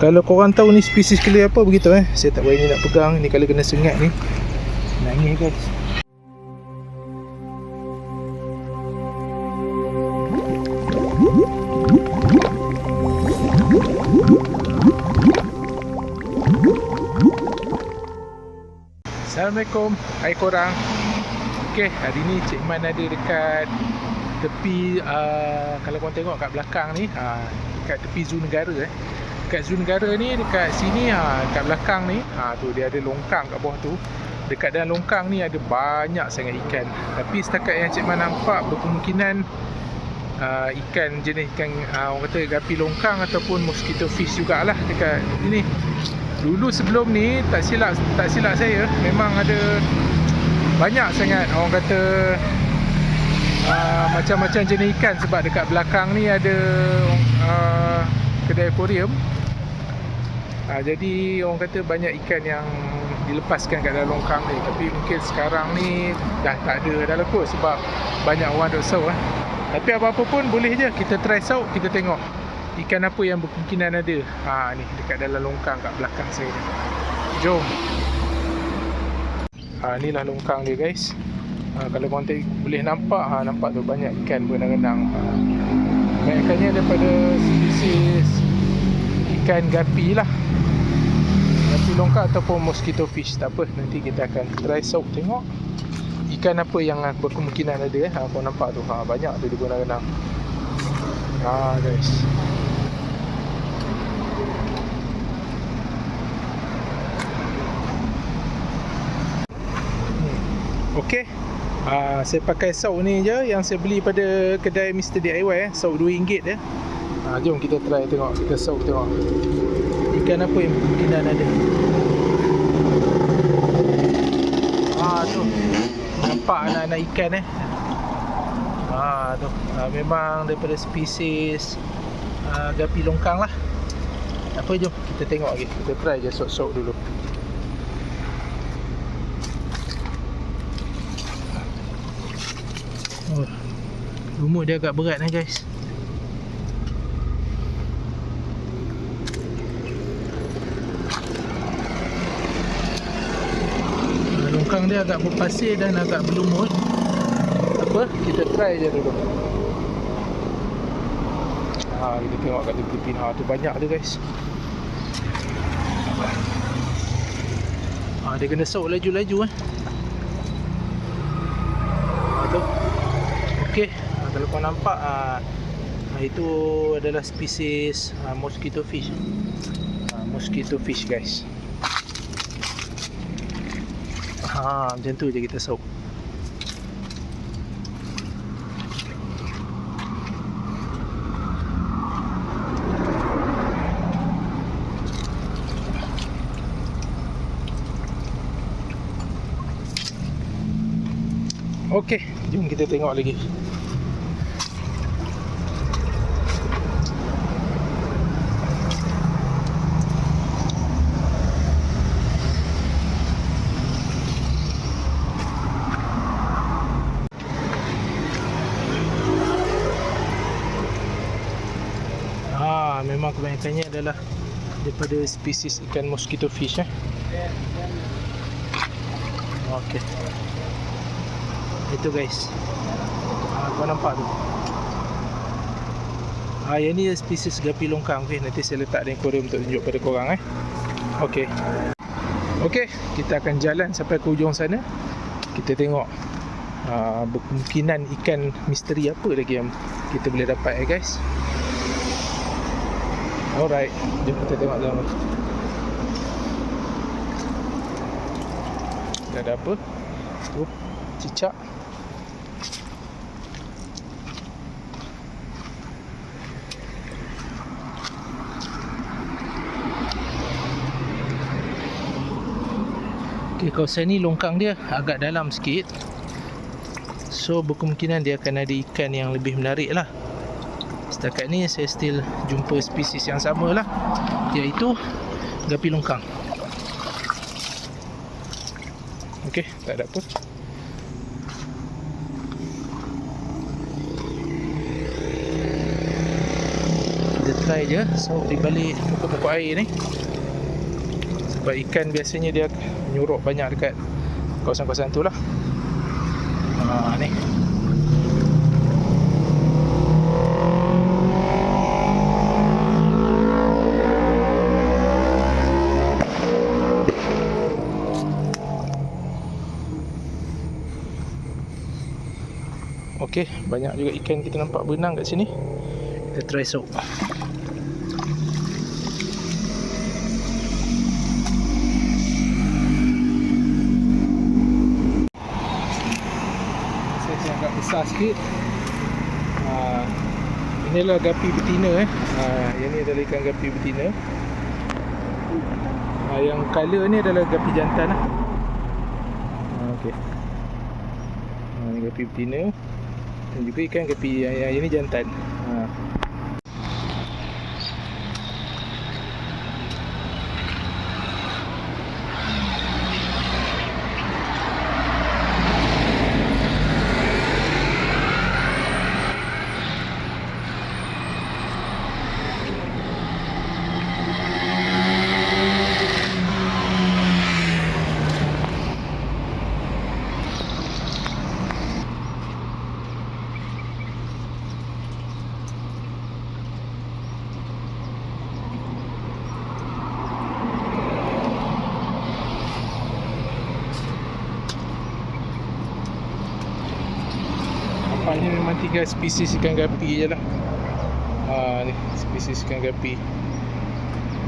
Kalau korang tahu ni spesies keli apa begitu saya tak berani nak pegang ni kalau kena sengat ni. Nangis guys. Assalamualaikum, hai korang. Okey, hari ni Cik Man ada dekat tepi kalau korang tengok kat belakang ni, dekat tepi Zoo Negara Dekat Zoo Negara ni, dekat sini dekat belakang ni, tu dia ada longkang kat bawah tu. Dekat dalam longkang ni ada banyak sangat ikan. Tapi setakat yang Cik Man nampak berkemungkinan ikan jenis ikan orang kata gapi longkang ataupun mosquito fish jugalah dekat ini. Dulu sebelum ni tak silap saya memang ada banyak sangat orang kata macam-macam jenis ikan, sebab dekat belakang ni ada kedai akuarium. Jadi orang kata banyak ikan yang dilepaskan kat dalam longkang ni. Tapi mungkin sekarang ni dah tak ada dah lah kot, sebab banyak orang duk saut Tapi apa-apa pun boleh je kita try saut, kita tengok ikan apa yang berkemungkinan ada. Ni dekat dalam longkang kat belakang saya ni. Jom. Inilah longkang dia guys. Kalau korang boleh nampak, nampak tu banyak ikan berenang-renang. Banyakkannya daripada spesies ikan gapi lah, gapi longkang ataupun mosquito fish. Tak apa, nanti kita akan try saut tengok ikan apa yang berkemungkinan ada. Korang nampak tu, banyak tu dia berenang-renang. Guys, okey. Saya pakai saut ni je yang saya beli pada kedai Mr. DIY saut RM2 je. Jom kita try tengok, kita saut tengok ikan apa yang kemungkinan ada. Tu nampak anak-anak ikan tu memang daripada spesies gapi longkang lah. Apa, jom kita tengok lagi, kita try je saut-saut dulu. Lumut dia agak berat guys. Longkang dia agak berpasir dan agak berlumut. Apa, kita try je dulu. Kita tengok kat tepi-tepi tu banyak tu guys. Dia kena saut laju-laju tu. Okey, kalau kau nampak itu adalah spesies mosquito fish. Mosquito fish guys. Macam tu je kita saut. Okey, jom kita tengok lagi. Memang kebanyakannya adalah daripada spesies ikan mosquito fish Okey, itu guys. Kau nampak tu, yang ni spesies gapi longkang. Nanti saya letak di aquarium untuk tunjuk pada korang Okey, kita akan jalan sampai ke hujung sana. Kita tengok berkemungkinan ikan misteri apa lagi yang kita boleh dapat guys. Alright, jom kita tengok dalam. Ada apa? Cicak. Okey, kawasan ni longkang dia agak dalam sikit, so berkemungkinan dia akan ada ikan yang lebih menarik lah. Setakat ni saya still jumpa spesies yang sama lah, iaitu gapi longkang. Okey, tak ada apa. Kita santai je. So di balik pokok-pokok air ni, sebab ikan biasanya dia menyuruk banyak dekat kawasan-kawasan tu lah. Ni okey, banyak juga ikan kita nampak berenang kat sini. Kita try esok. Saya agak besar sikit. Inilah gapi betina yang ni adalah ikan gapi betina. Yang color ni adalah gapi jantan lah. Okey. Ni gapi betina. Dan juga ikan gapi yang ini jantan. Nampaknya memang 3 spesies ikan gapi je lah. Ni spesies ikan gapi.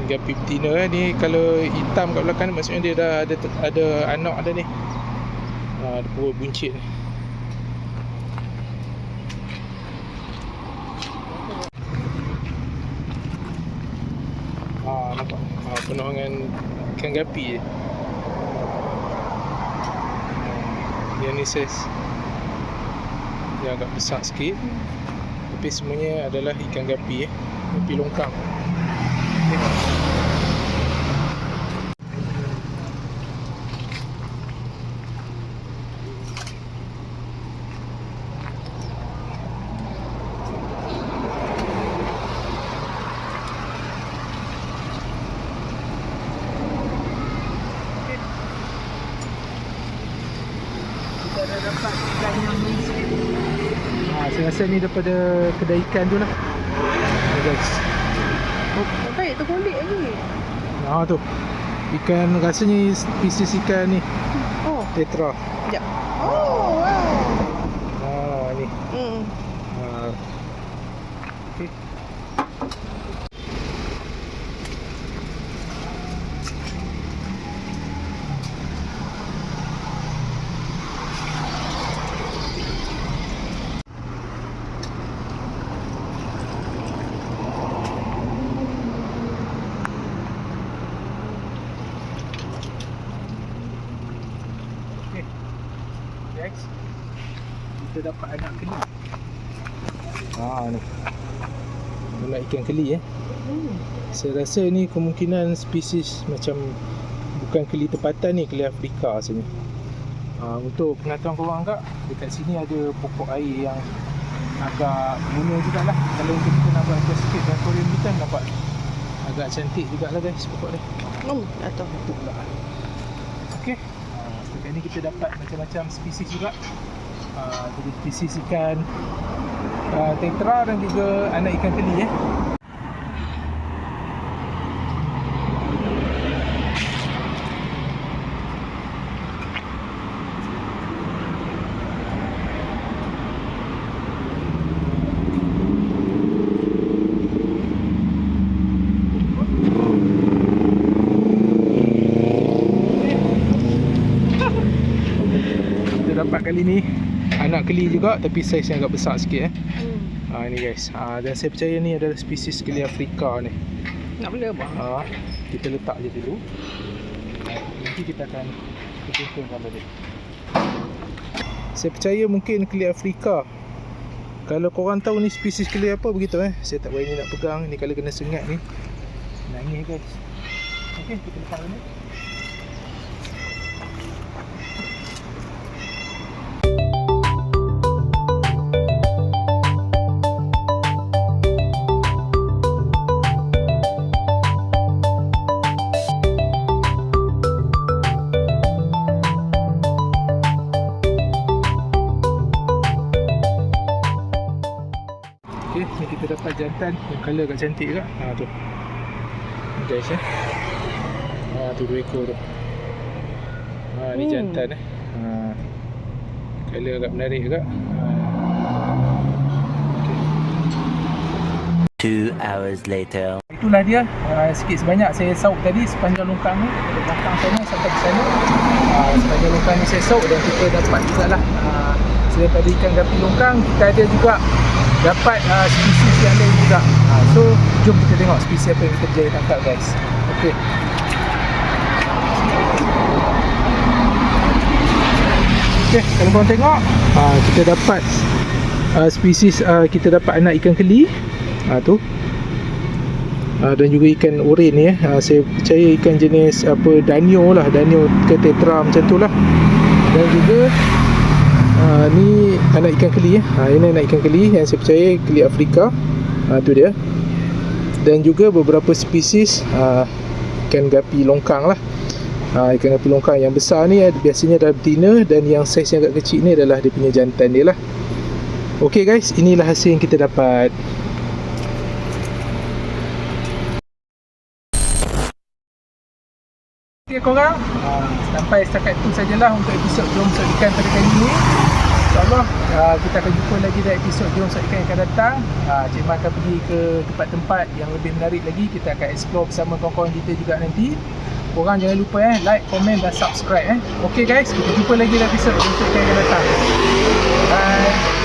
Gapi betina ni kalau hitam kat belakang maksudnya dia dah ada anak dah ni. Ada perut buncit ni. Nampak penuh dengan ikan gapi je. Yang ni saiz dia agak besar sikit, tapi semuanya adalah ikan gapi gapi longkang. Tengok. Kita dah dapat ikan yang sikit. Saya rasa ni daripada kedai ikan tu lah. Guys. Oh, baik tu kulit lagi. Tu. Ikan rasanya spesies ikan ni. Oh. Tetra. Sekejap. Oh, wow. Ni. Okey. Next, kita dapat anak keli. Ni. Anak ikan keli Saya rasa ni kemungkinan spesies macam bukan keli tempatan ni, keli Afrika sebenarnya. Untuk pengetahuan korang agak, dekat sini ada pokok air yang agak mulia jugalah. Kalau kita nak buat sikit dan Korean Bitan, nampak agak cantik jugalah guys pokok dia. Atau pula. Okey. Setakat ni kita dapat macam-macam spesies juga. Jadi spesies ikan tetra dan juga anak ikan keli dapat kali ni anak keli juga, tapi saiz yang agak besar sikit ni guys. Dan saya percaya ni adalah spesies keli Afrika ni. nak bela apa? Kita letak je dulu. Nanti kita akan kumpulkan balik. Saya percaya mungkin keli Afrika. Kalau korang tahu ni spesies keli apa, begitu saya tak berani nak pegang ni. Kalau kena sengat ni nangis guys. Okey, kita letak ni. jantan. Yang colour kat cantik juga. Tu. Ni guys tu 2 ekor tu. Ni jantan colour agak menarik juga. 2 hours later. Itulah dia sikit sebanyak saya sauk tadi sepanjang longkang ni dari belakang sana sampai ke sana. Sepanjang longkang ni saya sauk dan kita dapat jugalah selain pada ikan gapi longkang, kita ada juga dapat spesies yang lain juga. So jom kita tengok spesies apa yang kita berjaya tangkap guys. Okey. Okey, kalau korang tengok kita dapat spesies kita dapat anak ikan keli tu. Dan juga ikan oren ni saya percaya ikan jenis apa danio ke tetra macam tu lah. Dan juga ni anak ikan keli ini anak ikan keli yang saya percaya keli Afrika. Tu dia. Dan juga beberapa spesies ikan gapi longkang lah. Ikan gapi longkang yang besar ni biasanya adalah betina, dan yang saiz yang agak kecil ni adalah dia punya jantan dia lah. Ok guys, inilah hasil yang kita dapat. Ok korang, sampai setakat itu sajalah untuk episod Jom Sot Ikan pada kali ini. InsyaAllah kita akan jumpa lagi dalam episod Jom Sot Ikan yang akan datang. Cik Man akan pergi ke tempat-tempat yang lebih menarik lagi. Kita akan explore bersama kawan-kawan kita juga nanti. Korang jangan lupa like, komen dan subscribe Ok guys, kita jumpa lagi dalam episod Jom Sot Ikan yang akan datang. Bye.